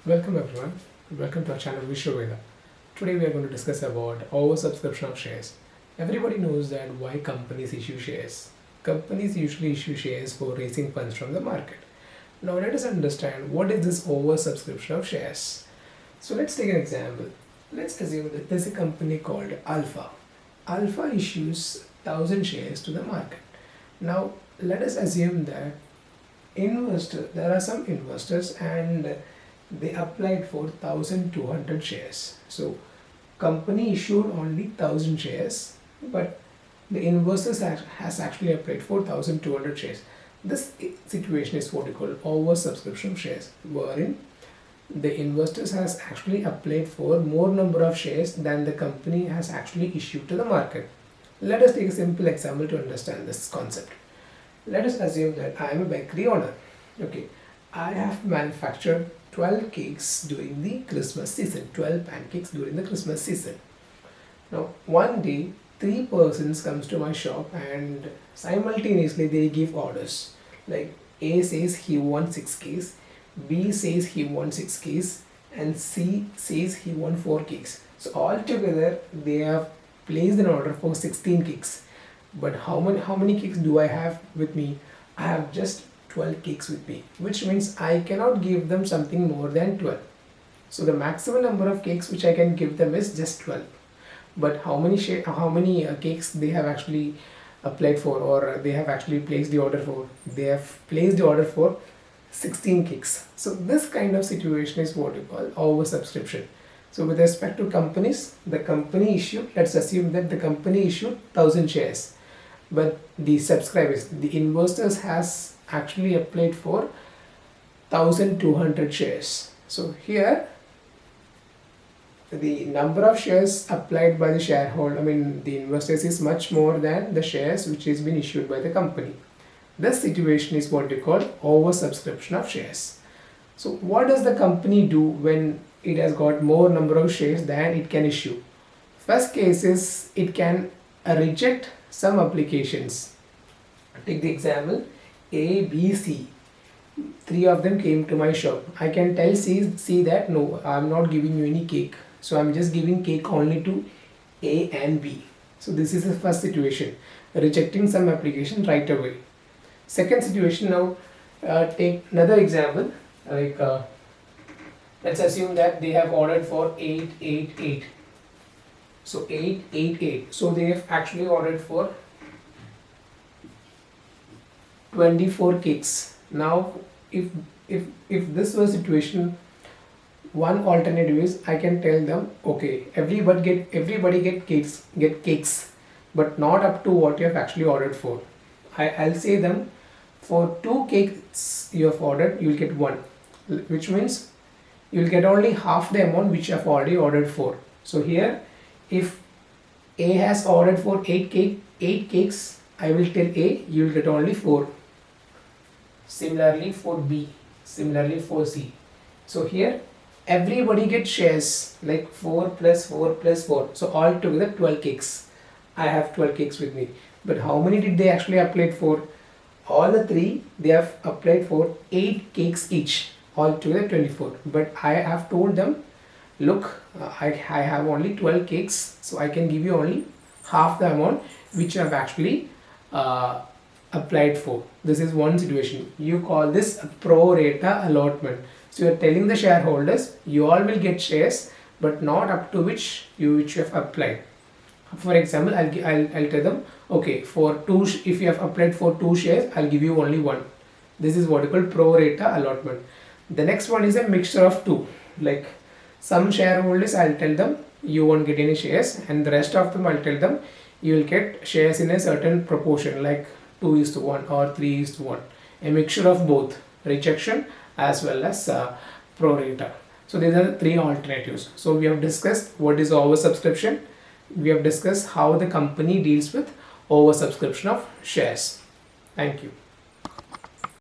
Welcome everyone. Welcome to our channel Vishwaveda. Today we are going to discuss about oversubscription of shares. Everybody knows that why companies issue shares. Companies usually issue shares for raising funds from the market. Now let us understand what is this oversubscription of shares. So let's take an example. Let's assume that there's a company called Alpha. Alpha issues 1000 shares to the market. Now let us assume that there are some investors and they applied for 1200 shares. So company issued only 1000 shares, but the investors has actually applied for 1200 shares. This situation is what we call oversubscription shares, wherein the investors has actually applied for more number of shares than the company has actually issued to the market. Let us take a simple example to understand this concept. Let us assume that I am a bakery owner. Okay, I have manufactured 12 cakes during the Christmas season, 12 pancakes during the Christmas season. Now, one day, three persons comes to my shop and simultaneously they give orders. Like A says he wants 6 cakes, B says he wants 6 cakes, and C says he wants 4 cakes. So altogether, they have placed an order for 16 cakes. But how many cakes do I have with me? I have just 12 cakes with me, which means I cannot give them something more than 12. So the maximum number of cakes which I can give them is just 12. But how many cakes they have actually applied for, or they have actually placed the order for? They have placed the order for 16 cakes. So this kind of situation is what we call oversubscription. So with respect to companies, the company issued, let's assume that the company issued 1000 shares, but the subscribers, the investors has actually applied for 1200 shares. So here the number of shares applied by the shareholder, the investors, is much more than the shares which has been issued by the company. This situation is what we call oversubscription of shares. So what does the company do when it has got more number of shares than it can issue? First case is it can reject some applications. Take the example A, B, C. 3 of them came to my shop. I can tell C that no, I'm not giving you any cake. So I'm just giving cake only to A and B. So this is the first situation, rejecting some application right away. Second situation, now take another example, like let's assume that they have ordered for 888. So 888. So they have actually ordered for 24 cakes. Now if this was situation, one alternative is I can tell them, okay, everybody get cakes, but not up to what you have actually ordered for. I'll say them, for 2 cakes you have ordered, you will get 1, which means you will get only half the amount which you have already ordered for. So here, if A has ordered for 8 cakes, I will tell A you will get only 4. Similarly for B, similarly for C. So here everybody gets shares, like 4 plus 4 plus 4. So altogether 12 cakes. I have 12 cakes with me. But how many did they actually apply for? All the 3, they have applied for 8 cakes each. Altogether 24. But I have told them, look, I have only 12 cakes, so I can give you only half the amount which I have actually applied for. This is one situation. You call this a pro rata allotment. So you are telling the shareholders, you all will get shares, but not up to which you have applied. For example, I'll tell them, okay, if you have applied for 2 shares, I'll give you only 1. This is what we call pro rata allotment. The next one is a mixture of 2. Like some shareholders, I'll tell them you won't get any shares, and the rest of them I'll tell them you will get shares in a certain proportion, like 2:1 or 3:1. A mixture of both, rejection as well as pro rata. So these are the 3 alternatives. So we have discussed what is oversubscription. We have discussed how the company deals with oversubscription of shares. Thank you.